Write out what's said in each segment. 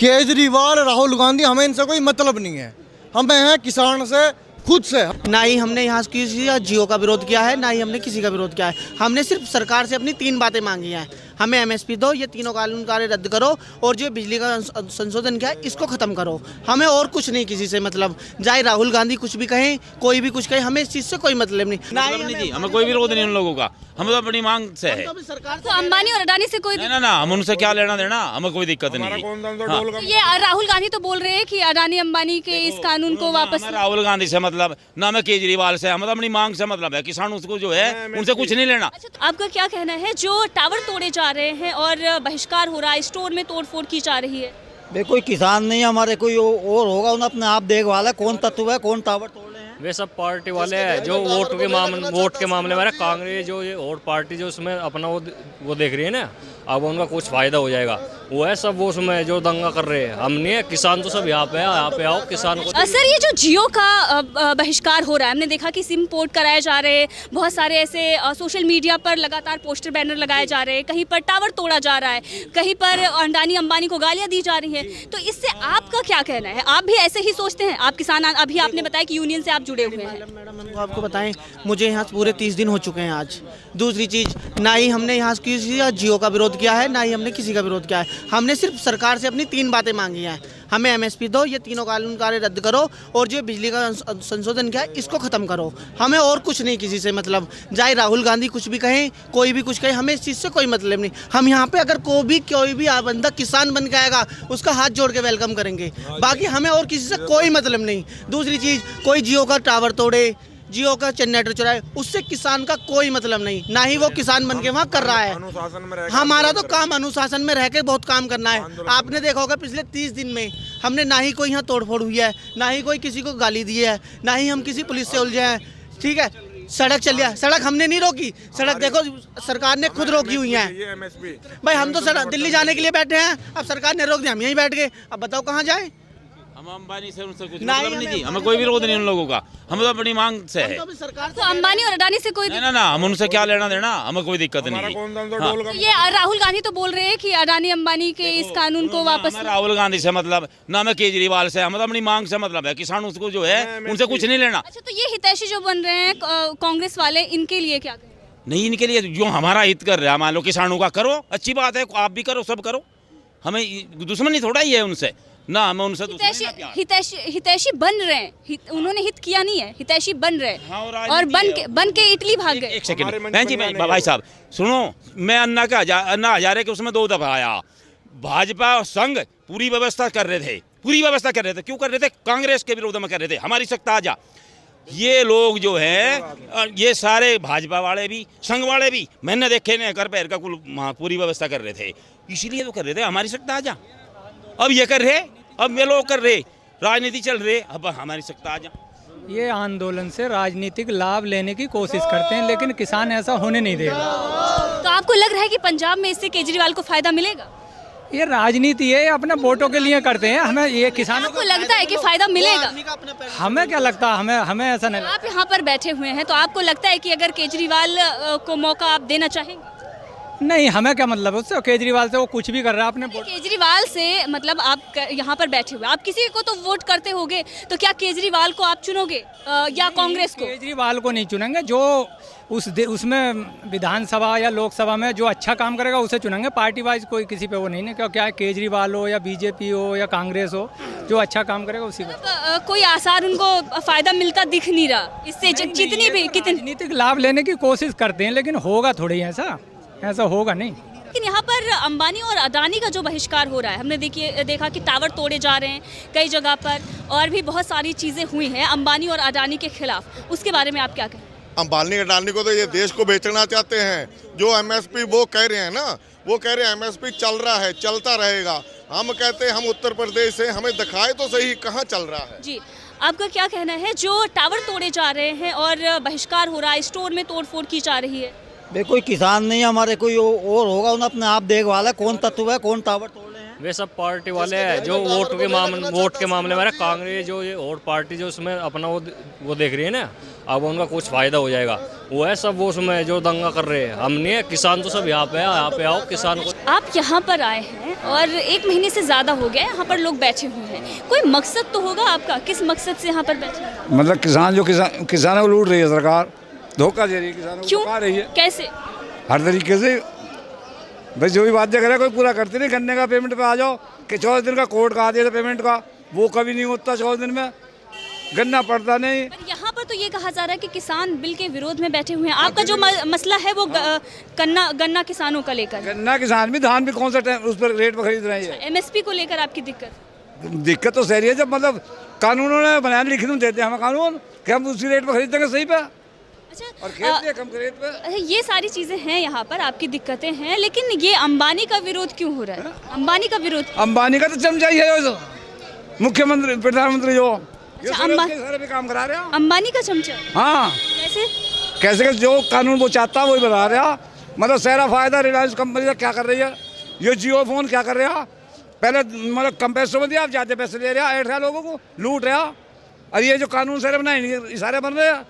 केजरीवाल, राहुल गांधी, हमें इनसे कोई मतलब नहीं है। हमें है किसान से, खुद से। ना ही हमने यहाँ किसी जियो का विरोध किया है, ना ही हमने किसी का विरोध किया है। हमने सिर्फ सरकार से अपनी 3 बातें मांगी हैं। हमें एमएसपी दो, ये तीनों कानून कार्य रद्द करो, और जो बिजली का संशोधन किया है इसको ख़त्म करो। हमें और कुछ नहीं किसी से मतलब, चाहे राहुल गांधी कुछ भी कहें, कोई भी कुछ कहे, हमें इस चीज़ से कोई मतलब नहीं। ना ही हमें कोई विरोध नहीं उन लोगों का, हम तो अपनी मांग से है। सरकार तो अंबानी और अडानी से कोई ना हम उनसे क्या लेना देना, हमें कोई दिक्कत नहीं। तो ये राहुल गांधी तो बोल रहे हैं कि अडानी अंबानी के इस कानून को वापस। राहुल गांधी से मतलब ना, हमें केजरीवाल से, हम तो अपनी मांग से मतलब है। किसान उसको जो है उनसे कुछ नहीं लेना। अच्छा, तो आपका क्या कहना है, जो टावर तोड़े जा रहे हैं और बहिष्कार हो रहा है, स्टोर में तोड़फोड़ की जा रही है? देखो कोई किसान नहीं हमारे, कोई और होगा, उन्हें अपने आप देखभाल है, कौन तत्व है, कौन टावर तोड़ रहे हैं। वे सब पार्टी वाले हैं जो वोट के मामले में कांग्रेस जो ये और पार्टी जो उसमें अपना वो देख रही है ना, अब उनका कुछ फायदा हो जाएगा, वो है सब वो उसमें जो दंगा कर रहे हैं। हम नहीं है, किसान तो सब यहाँ पे है, यहाँ पे आओ किसान को। सर, ये जो जियो का बहिष्कार हो रहा है, हमने देखा कि सिम पोर्ट कराए जा रहे हैं, बहुत सारे ऐसे सोशल मीडिया पर लगातार पोस्टर बैनर लगाए जा रहे हैं, कहीं पर टावर तोड़ा जा रहा है, कहीं पर अडानी अंबानी को गालियां दी जा रही हैं। तो इससे आपका क्या कहना है? आप भी ऐसे ही सोचते हैं? आप किसान, अभी आपने बताया कि यूनियन से आप जुड़े हुए हैं। मैडम हमको आपको बताएं, मुझे यहाँ पूरे 30 दिन हो चुके हैं आज। दूसरी चीज़, ना ही हमने यहाँ किसी जियो का विरोध किया है, ना ही हमने किसी का विरोध किया है। हमने सिर्फ सरकार से अपनी 3 बातें मांगी हैं। हमें एमएसपी दो, ये तीनों कानून कार्य रद्द करो, और जो बिजली का संशोधन किया है इसको ख़त्म करो। हमें और कुछ नहीं किसी से मतलब, चाहे राहुल गांधी कुछ भी कहें, कोई भी कुछ कहे, हमें इस चीज़ से कोई मतलब नहीं। हम यहाँ पे अगर कोई भी बंदा किसान बन के आएगा, उसका हाथ जोड़ के वेलकम करेंगे। बाकी हमें और किसी से कोई मतलब नहीं। दूसरी चीज़, कोई जियो का टावर तोड़े, जियो का जनरेटर चुराए, उससे किसान का कोई मतलब नहीं। ना ही वो किसान बन के वहाँ कर रहा है। हमारा तो काम अनुशासन में रह के बहुत काम करना है। आपने देखा होगा पिछले 30 दिन में हमने ना ही कोई यहाँ तोड़फोड़ हुई है, ना ही कोई किसी को गाली दी है, ना ही हम किसी पुलिस से उलझे हैं। ठीक है, सड़क चल रहा है, सड़क हमने नहीं रोकी, सड़क देखो सरकार ने खुद रोकी हुई है। भाई हम तो दिल्ली जाने के लिए बैठे हैं, अब सरकार ने रोक दिया, हम यहीं बैठ गए। अब बताओ कहाँ जाए? हम अंबानी से उनसे कुछ मतलब नहीं थी, हमें कोई विरोध नहीं उन लोगों का, हम तो अपनी मांग से है। सरकार तो अंबानी और अडानी से कोई ना हम उनसे क्या लेना देना, हमें कोई दिक्कत नहीं। तो ये राहुल गांधी तो बोल रहे हैं कि अडानी अंबानी के इस कानून को वापस। राहुल गांधी से मतलब ना, हमें केजरीवाल से, हम तो अपनी मांग से मतलब है। किसान उसको जो है उनसे कुछ नहीं लेना। अच्छा, तो ये हितैषी जो बन रहे हैं कांग्रेस वाले, इनके लिए क्या कहें? नहीं, इनके लिए जो हमारा हित कर रहा है, मान लो किसानों का करो, अच्छी बात है, आप भी करो, सब करो। हमें दुश्मनी थोड़ा ही है उनसे ना, हमें उनसे हितैषी बन रहे हैं। उन्होंने हित किया नहीं है, हितैषी बन रहे हैं। हाँ, और बन के इटली भाग गए। एक सेकंड बहन जी, भाई साहब सुनो, मैं अन्ना हजारे के उसमें 2 दफा आया। भाजपा और संघ पूरी व्यवस्था कर रहे थे, क्यों कर रहे थे? कांग्रेस के विरोध में कर रहे थे। हमारी सत्ता आ जा, ये लोग जो है, ये सारे भाजपा वाले भी, संघ वाले भी, मैंने देखे ने कर पैर का कुल पूरी व्यवस्था कर रहे थे, इसीलिए तो कर रहे थे हमारी सत्ता आ जा। अब ये कर रहे, अब ये लोग कर रहे, राजनीति चल रही, अब हमारी सत्ता आ जा। ये आंदोलन से राजनीतिक लाभ लेने की कोशिश करते हैं, लेकिन किसान ऐसा होने नहीं देगा। तो आपको लग रहा है कि पंजाब में इससे केजरीवाल को फायदा मिलेगा? ये राजनीति है, अपने वोटों के लिए करते हैं। हमें ये किसानों को लगता है कि फायदा मिलेगा? हमें क्या लगता है, हमें ऐसा नहीं। आप यहाँ पर बैठे हुए हैं, तो आपको लगता है कि अगर केजरीवाल को मौका आप देना चाहेंगे? नहीं, हमें क्या मतलब उससे, केजरीवाल से वो कुछ भी कर रहा है अपने। केजरीवाल से मतलब आप यहाँ पर बैठे हुए, आप किसी को तो वोट करते होंगे, तो क्या केजरीवाल को आप चुनोगे या कांग्रेस को? केजरीवाल को नहीं चुनेंगे, जो उसमें विधानसभा या लोकसभा में जो अच्छा काम करेगा उसे चुनेंगे। पार्टी वाइज कोई किसी पे वो नहीं है, क्या क्या केजरीवाल हो या बीजेपी हो या कांग्रेस हो, जो अच्छा काम करेगा उसी को। कोई आसार उनको फायदा मिलता दिख नहीं रहा इससे, कितनी राजनीतिक लाभ लेने की कोशिश करते हैं, लेकिन होगा थोड़ी ऐसा होगा नहीं। लेकिन यहाँ पर अंबानी और अडानी का जो बहिष्कार हो रहा है, हमने देखा कि टावर तोड़े जा रहे हैं कई जगह पर, और भी बहुत सारी चीज़ें हुई हैं अंबानी और अडानी के खिलाफ। उसके बारे में आप क्या कहें? अंबानी अडानी को तो ये देश को बेचना चाहते हैं। जो एमएसपी वो कह रहे हैं ना, वो कह रहे हैं एमएसपी चल रहा है, चलता रहेगा। हम कहते हैं हम उत्तर प्रदेश से, हमें दिखाए तो सही कहाँ चल रहा है। जी, आपका क्या कहना है, जो टावर तोड़े जा रहे हैं और बहिष्कार हो रहा है, स्टोर में तोड़फोड़ की जा रही है? देखो कोई किसान नहीं हमारे, कोई और होगा, उन्हें अपने आप देखभाल है, कौन तत्व है, कौन टावर तोड़ रहे हैं। वे सब पार्टी वाले हैं जो वोट के मामले में कांग्रेस जो ये और पार्टी जो उसमें अपना वो देख रही है ना, अब उनका कुछ फायदा हो जाएगा, वो है सब वो उसमें जो दंगा कर रहे हैं। हम नहीं है, किसान तो सब यहाँ पे है, यहाँ पे आओ किसान को। आप यहाँ पर आए हैं और 1 महीने से ज़्यादा हो गया है यहाँ पर लोग बैठे हुए हैं, कोई मकसद तो होगा आपका, किस मकसद से यहाँ पर बैठे हैं? मतलब किसानों को लूट रही है सरकार, धोखा दे रही है किसानों को, क्यों, खा रही है कैसे? हर तरीके से। भाई जो भी वादा करे कोई पूरा करते नहीं। गन्ने का पेमेंट पे आ जाओ कि 14 दिन का कोर्ट का आदेश है पेमेंट का, वो कभी नहीं होता 14 दिन में, गन्ना पड़ता नहीं। पर यहाँ पर तो ये कहा जा रहा है कि किसान बिल के विरोध में बैठे हुए हैं। आपका जो मसला है वो गन्ना किसानों का लेकर, गन्ना किसान भी धान भी कौन सा टाइम उस पर रेट पर खरीद रहे हैं। MSP को लेकर आपकी दिक्कत? दिक्कत तो सही है जब मतलब कानूनों ने बनाया, लिखित में देते हैं हमें कानून कि हम उसी रेट पर खरीद देंगे सही पे, अच्छा, और खरीदते कम रेट पे। अच्छा, ये सारी चीजें हैं यहाँ पर, आपकी दिक्कतें हैं, लेकिन ये अंबानी का विरोध क्यों हो रहा है? अंबानी का विरोध, अंबानी का तो चमचा ही है, मुख्यमंत्री प्रधानमंत्री जो अच्छा, सारे भी काम करा रहे हैं। अंबानी का चमचा? हाँ, कैसे जो कानून वो चाहता है वही बना रहा। मतलब सारा फायदा रिलायंस कंपनी का क्या कर रही है, ये जियो फोन क्या कर रहा, पहले मतलब कम पैसों में दिया, आप ज़्यादा पैसे ले रहा, ऐड रहा, लोगों को लूट रहा। और ये जो कानून सारे बनाए सारे बन रहे हैं,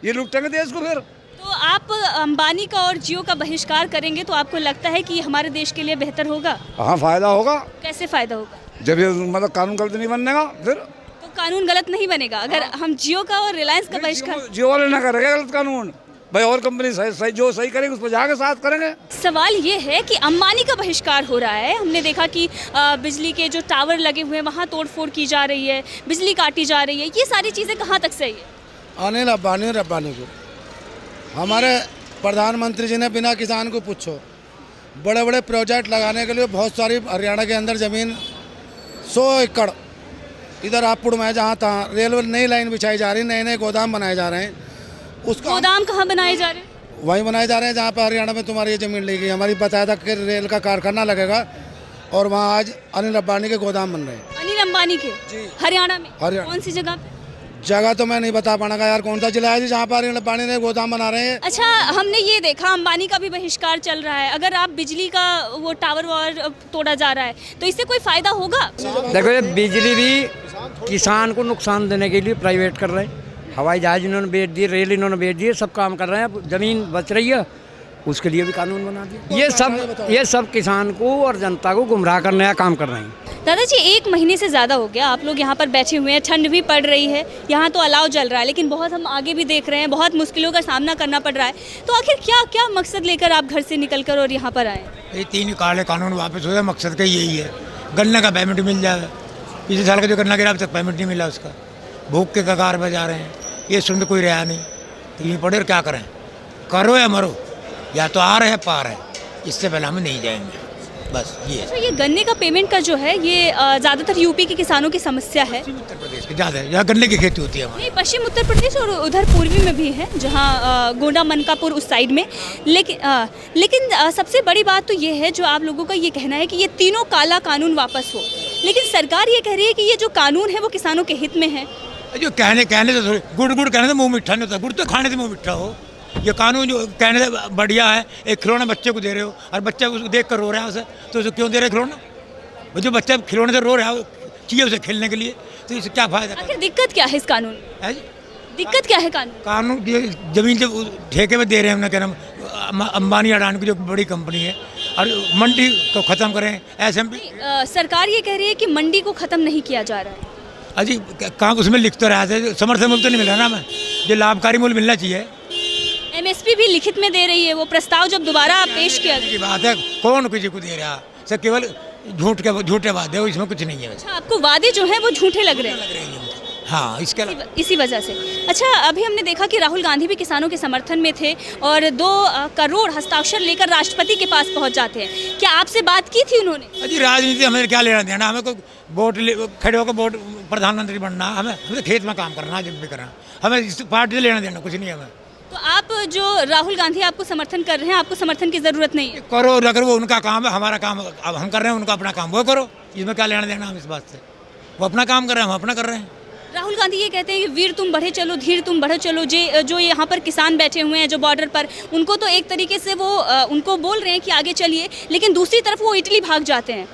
ये लूटेंगे देश को। फिर तो आप अंबानी का और जियो का बहिष्कार करेंगे तो आपको लगता है कि हमारे देश के लिए बेहतर होगा? हाँ, फायदा होगा। कैसे फायदा होगा? जब ये मतलब कानून गलत नहीं बनेगा, फिर तो कानून गलत नहीं बनेगा अगर हम जियो का और रिलायंस का बहिष्कार? जियो वाले ना करेंगे गलत कानून, भाई और कंपनी सही जो सही करेगी उस पर जाके साथ करेंगे। सवाल ये है कि अंबानी का बहिष्कार हो रहा है, हमने देखा कि बिजली के जो टावर लगे हुए हैं वहाँ तोड़फोड़ की जा रही है, बिजली काटी जा रही है, ये सारी चीज़ें कहाँ तक सही है? अनिल अंबानी को हमारे प्रधानमंत्री जी ने बिना किसान को पूछो बड़े बड़े प्रोजेक्ट लगाने के लिए बहुत सारी हरियाणा के अंदर ज़मीन 100 एकड़ इधर हापुड़ में जहाँ तहाँ रेलवे नई लाइन बिछाई जा रही, नए नए गोदाम बनाए जा रहे हैं। उसका गोदाम कहाँ बनाए जा रहे हैं? वहीं बनाए जा रहे हैं जहाँ पर हरियाणा में तुम्हारी ये ज़मीन ली गई। हमारी बताया था कि रेल का कारखाना लगेगा और वहाँ आज अनिल अंबानी के गोदाम बन रहे हैं। अनिल अंबानी के? हरियाणा में? हरियाणा। कौन सी जगह पे? जगह तो मैं नहीं बता पाऊंगा यार, कौन सा जिला है जी जहाँ पर अनिल अंबानी ने गोदाम बना रहे हैं। अच्छा, हमने ये देखा अंबानी का भी बहिष्कार चल रहा है, अगर आप बिजली का वो टावर वावर तोड़ा जा रहा है तो इससे कोई फायदा होगा? देखो ये बिजली भी किसान को नुकसान देने के लिए प्राइवेट कर रहे हैं, हवाई जहाज इन्होंने बेच दिए, रेल इन्होंने बेच दिए, सब काम कर रहे हैं, ज़मीन बच रही है उसके लिए भी कानून बना दिया। ये सब किसान को और जनता को गुमराह करने का काम कर रहे हैं। दादाजी 1 महीने से ज़्यादा हो गया आप लोग यहाँ पर बैठे हुए हैं, ठंड भी पड़ रही है, यहाँ तो अलाव जल रहा है, लेकिन बहुत हम आगे भी देख रहे हैं, बहुत मुश्किलों का सामना करना पड़ रहा है, तो आखिर क्या क्या मकसद लेकर आप घर से निकल कर और यहाँ पर आए? ये 3 काले कानून वापस हो जाए, मकसद का यही है। गन्ने का पेमेंट मिल जाए, पिछले साल का जो गन्ना गिरा अब तक पेमेंट नहीं मिला उसका, भूख के कगार पर जा रहे हैं, ये सुन कोई रहा नहीं, तो ये पड़े और क्या करें, करो या मरो, या तो आ रहे हैं पार है, इससे पहले हम नहीं जाएंगे, बस ये। तो ये गन्ने का पेमेंट का जो है ये ज़्यादातर यूपी के किसानों की समस्या है। उत्तर प्रदेश की ज़्यादा है, यहाँ गन्ने की खेती होती है हमारी। नहीं, पश्चिम उत्तर प्रदेश और उधर पूर्वी में भी है, जहाँ गोंडा मनकापुर उस साइड में, लेकिन सबसे बड़ी बात तो ये है, जो आप लोगों का ये कहना है कि ये तीनों काला कानून वापस हो, लेकिन सरकार ये कह रही है कि ये जो कानून है वो किसानों के हित में है। जो कहने से गुड़ कहने से मुँह मिठा नहीं होता, गुड़ तो खाने से मुँह मिठा हो। ये कानून जो कहने से बढ़िया है, एक खिलौना बच्चे को दे रहे हो और बच्चा उसको देख कर रो रहा है उसे, तो उसे क्यों दे रहे खिलौना? वो जो बच्चा खिलौने से रो रहा है चाहिए उसे खेलने के लिए, तो इससे क्या फ़ायदा? आखिर दिक्कत क्या है इस कानून में? दिक्कत क्या है कानून ज़मीन जब ठेके में दे रहे हैं, उन्हें क्या नाम अंबानी अडानी की जो बड़ी कंपनी है, और मंडी को ख़त्म करें ऐसे में। सरकार ये कह रही है कि मंडी को ख़त्म नहीं किया जा रहा है। अजी कहाँ उसमें लिख तो रहा है, समर्थन मूल्य तो नहीं मिल रहा ना हमें, जो लाभकारी मूल्य मिलना चाहिए। MSP भी लिखित में दे रही है, वो प्रस्ताव जब दोबारा पेश किया की बात है, कौन किसी को दे रहा, सब केवल झूठे वादे हो, इसमें कुछ नहीं है। अच्छा, आपको वादे जो हैं वो झूठे लग रहे हैं? हाँ, इसी वजह से। अच्छा, अभी हमने देखा कि राहुल गांधी भी किसानों के समर्थन में थे और 2 करोड़ हस्ताक्षर लेकर राष्ट्रपति के पास पहुंच जाते हैं, क्या आपसे बात की थी उन्होंने? अजी राजनीति हमें क्या लेना देना, हमें कोई वोट खड़े होकर वोट प्रधानमंत्री बनना, हमें खेत में काम करना, जब भी करना, हमें इस पार्टी से लेना देना कुछ नहीं है हमें। तो आप जो राहुल गांधी आपको समर्थन कर रहे हैं, आपको समर्थन की जरूरत नहीं है? करो, अगर वो उनका काम है, हमारा काम अब हम कर रहे हैं, उनका अपना काम वो करो, इसमें क्या लेना देना हम इस बात से? वो अपना काम कर रहे हैं, हम अपना कर रहे हैं। राहुल गांधी ये कहते हैं कि वीर तुम बढ़े चलो, धीर तुम बढ़े चलो, जो यहाँ पर किसान बैठे हुए हैं जो बॉर्डर पर, उनको तो एक तरीके से वो उनको बोल रहे हैं कि आगे चलिए, लेकिन दूसरी तरफ वो इटली भाग जाते हैं।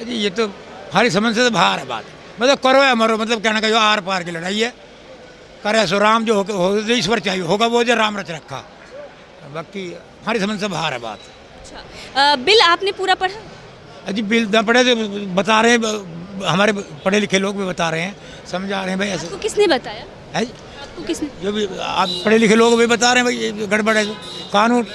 अजी ये तो हमारी समझ से तो बाहर है बात, मतलब करो या मरो, मतलब कहना का जो आर पार की लड़ाई है, करे सो राम, जो ईश्वर चाहिए होगा वो जो राम रच रखा, बाकी हमारी समझ से बाहर है बात। अच्छा, बिल आपने पूरा पढ़ा? अजी बिल ना पढ़े तो बता रहे हैं, हमारे पढ़े लिखे लोग भी बता रहे हैं, समझा रहे हैं भाई ऐसे आपको किसने बताया? है। आपको किसने? जो भी आप पढ़े लिखे लोग भी बता रहे हैं भाई ये गड़बड़ है जो कानून।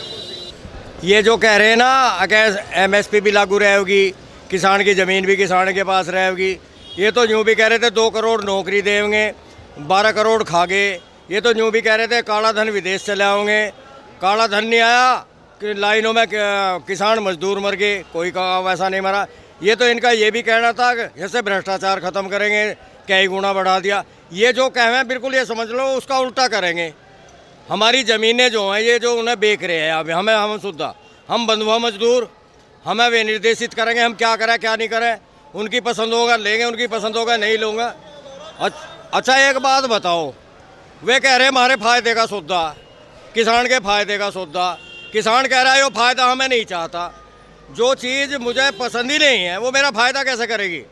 ये जो कह रहे हैं ना कि MSP भी लागू रहेगी, किसान की ज़मीन भी किसान के पास रहेगी, ये तो यूँ भी कह रहे थे 2 करोड़ नौकरी देंगे, 12 करोड़ खा गए। ये तो यूँ भी कह रहे थे काला धन विदेश चले आओगे, काला धन नहीं आया कि लाइनों में किसान मजदूर मर गए, कोई का वैसा नहीं मरा। ये तो इनका ये भी कहना था कि जैसे भ्रष्टाचार ख़त्म करेंगे, कई गुना बढ़ा दिया। ये जो कह रहे हैं बिल्कुल ये समझ लो उसका उल्टा करेंगे। हमारी ज़मीनें जो हैं ये जो उन्हें बेच रहे हैं, अब हम शुद्धा हम बंधुआ मजदूर, हमें वे निर्देशित करेंगे हम क्या करें क्या नहीं करें। उनकी पसंद होगा लेंगे, उनकी पसंद होगा नहीं लूँगा। अच्छा एक बात बताओ, वे कह रहे हैं हमारे फ़ायदे का सौदा, किसान के फ़ायदे का सौदा। किसान कह रहा है वो फ़ायदा हमें नहीं चाहता, जो चीज़ मुझे पसंद ही नहीं है वो मेरा फ़ायदा कैसे करेगी।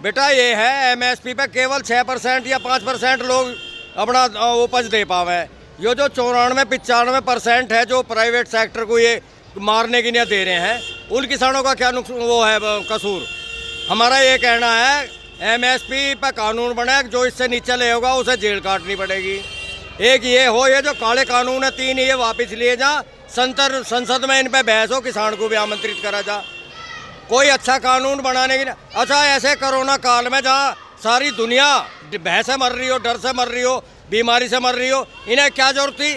बेटा ये है MSP पे केवल 6% या 5% लोग अपना उपज दे पावे। ये जो 94-95% है जो प्राइवेट सेक्टर को ये मारने की नहीं दे रहे हैं, उन किसानों का क्या वो है कसूर। हमारा ये कहना है MSP पर कानून बने, जो इससे नीचे ले होगा उसे जेल काटनी पड़ेगी। एक ये हो, ये जो काले कानून है 3 ये वापस लिए जा, संसद में इन पे बहस हो, किसान को भी आमंत्रित करा जा, कोई अच्छा कानून बनाने की। अच्छा ऐसे कोरोना काल में जहाँ सारी दुनिया भय से मर रही हो, डर से मर रही हो, बीमारी से मर रही हो, इन्हें क्या जरूरत थी?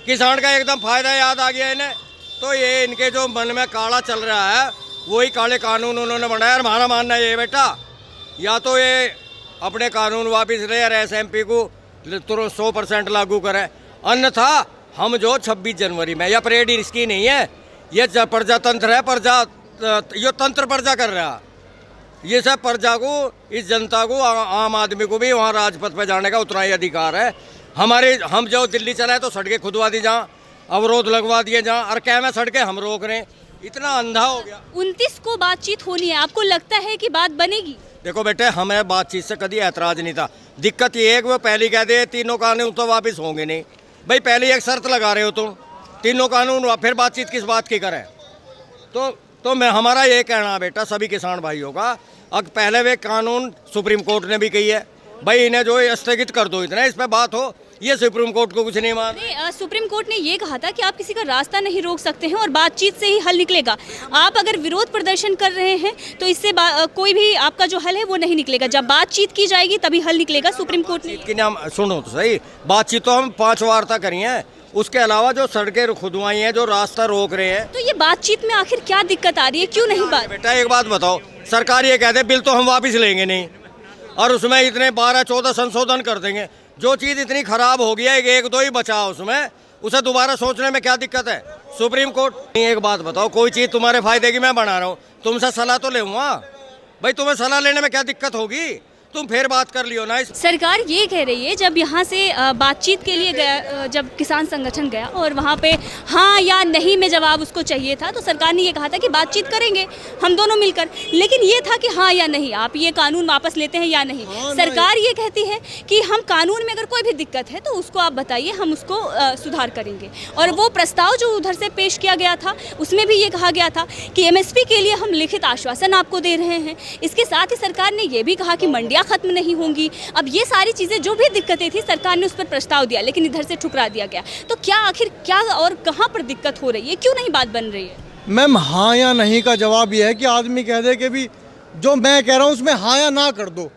किसान का एकदम फ़ायदा याद आ गया इन्हें। तो ये इनके जो मन में काला चल रहा है वही काले कानून उन्होंने बनाया। और हमारा मानना ये बेटा, या तो ये अपने कानून वापस ले और SMP को तुरंत 100% लागू करें, अन्यथा हम जो 26 जनवरी में, यह परेड इसकी नहीं है, ये प्रजातंत्र है, ये तंत्र प्रजा कर रहा। ये सब प्रजा को, इस जनता को, आम आदमी को भी वहाँ राजपथ पे जाने का उतना ही अधिकार है। हम जो दिल्ली चलाए तो सड़कें खुदवा दी जहाँ, अवरोध लगवा दिए जहाँ, और क्या में सड़कें हम रोक रहे हैं, इतना अंधा हो गया। 29 को बातचीत होनी है, आपको लगता है कि बात बनेगी? देखो बेटे, हमें बातचीत से कभी ऐतराज नहीं था। दिक्कत ये है कि वो पहले कह दे तीनों कानून तो वापस होंगे नहीं। भाई पहले एक शर्त लगा रहे हो तुम, तीनों कानून, फिर बातचीत किस बात की करें? तो मैं हमारा ये कहना है बेटा सभी किसान भाइयों का, अब पहले वे कानून सुप्रीम कोर्ट ने भी कही है भाई इन्हें जो स्थगित कर दो, इतना इस पर बात हो। ये सुप्रीम कोर्ट को कुछ नहीं मान। सुप्रीम कोर्ट ने ये कहा था कि आप किसी का रास्ता नहीं रोक सकते हैं और बातचीत से ही हल निकलेगा। आप अगर विरोध प्रदर्शन कर रहे हैं तो इससे कोई भी आपका जो हल है वो नहीं निकलेगा, जब बातचीत की जाएगी तभी हल निकलेगा। सुप्रीम कोर्ट ने कि नाम सुनो तो सही, बातचीत तो हम 5 वार्ता करी है, उसके अलावा जो सड़कें खुदवाई हैं, जो रास्ता रोक रहे हैं, तो ये बातचीत में आखिर क्या दिक्कत आ रही है, क्यों नहीं बात? बेटा एक बात बताओ, सरकार ये कहते बिल तो हम वापस लेंगे नहीं और उसमें इतने 12-14 संशोधन कर देंगे। जो चीज़ इतनी खराब हो गया, 1-2 ही बचा उसमें, उसे दोबारा सोचने में क्या दिक्कत है? Supreme court. एक बात बताओ, कोई चीज़ तुम्हारे फायदे की मैं बना रहा हूँ, तुमसे सलाह तो लूँगा भाई, तुम्हें सलाह लेने में क्या दिक्कत होगी? तुम फिर बात कर लियो ना। सरकार ये कह रही है, जब यहाँ से बातचीत के लिए गया, जब किसान संगठन गया और वहाँ पे हाँ या नहीं में जवाब उसको चाहिए था, तो सरकार ने ये कहा था कि बातचीत करेंगे हम दोनों मिलकर, लेकिन ये था कि हाँ या नहीं, आप ये कानून वापस लेते हैं या नहीं। सरकार ये कहती है कि हम कानून में अगर कोई भी दिक्कत है तो उसको आप बताइए, हम उसको सुधार करेंगे। और वो प्रस्ताव जो उधर से पेश किया गया था उसमें भी ये कहा गया था कि MSP के लिए हम लिखित आश्वासन आपको दे रहे हैं। इसके साथ ही सरकार ने ये भी कहा कि मंडियाँ खत्म नहीं होंगी। अब ये सारी चीज़ें जो भी दिक्कतें थी, सरकार ने उस पर प्रस्ताव दिया, लेकिन इधर से ठुकरा दिया गया। तो क्या आखिर क्या और कहाँ पर दिक्कत हो रही है, क्यों नहीं बात बन रही है? मैम हाँ या नहीं का जवाब ये है कि आदमी कह दे कि भी जो मैं कह रहा हूँ उसमें हाँ या ना कर दो,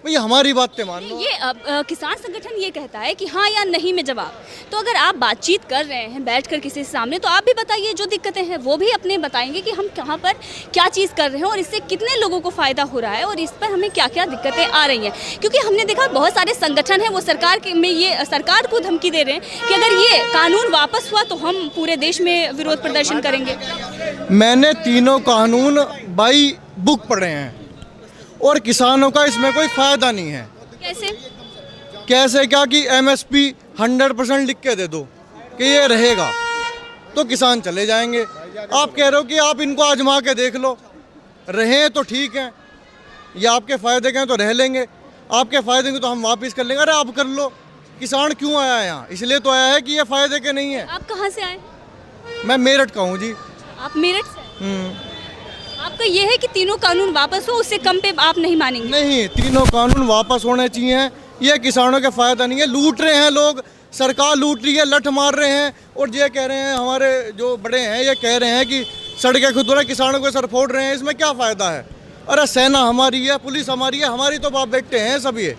भैया हमारी बातें मान लो। ये किसान संगठन ये कहता है कि हाँ या नहीं में जवाब। तो अगर आप बातचीत कर रहे हैं बैठकर किसी के सामने, तो आप भी बताइए जो दिक्कतें हैं, वो भी अपने बताएंगे कि हम कहाँ पर क्या चीज़ कर रहे हैं और इससे कितने लोगों को फ़ायदा हो रहा है और इस पर हमें क्या क्या दिक्कतें आ रही हैं। क्योंकि हमने देखा बहुत सारे संगठन हैं वो सरकार को धमकी दे रहे हैं कि अगर ये कानून वापस हुआ तो हम पूरे देश में विरोध प्रदर्शन करेंगे। मैंने तीनों कानून बाई बुक पढ़े हैं और किसानों का इसमें कोई फ़ायदा नहीं है। कैसे क्या कि MSP 100% लिख के दे दो कि ये रहेगा तो किसान चले जाएंगे। आप कह रहे हो कि आप इनको आजमा के देख लो, रहें तो ठीक है, ये आपके फ़ायदे के हैं तो रह लेंगे, आपके फ़ायदे के तो हम वापस कर लेंगे। अरे आप कर लो। किसान क्यों आया है यहाँ? इसलिए तो आया है कि ये फ़ायदे के नहीं है। आप कहाँ से आए? मैं मेरठ का हूँ जी। आप मेरठ से आपका ये है कि तीनों कानून वापस हो, उससे कम पे आप नहीं मानेंगे? नहीं, तीनों कानून वापस होने चाहिए। ये किसानों का फ़ायदा नहीं है, लूट रहे हैं लोग, सरकार लूट रही है, लठ मार रहे हैं। और ये कह रहे हैं, हमारे जो बड़े हैं ये कह रहे हैं कि सड़कें खुद हो रहे, किसानों को सर फोड़ रहे हैं, इसमें क्या फ़ायदा है? अरे सेना हमारी है, पुलिस हमारी है, हमारी तो बाप बेटे हैं सब ये।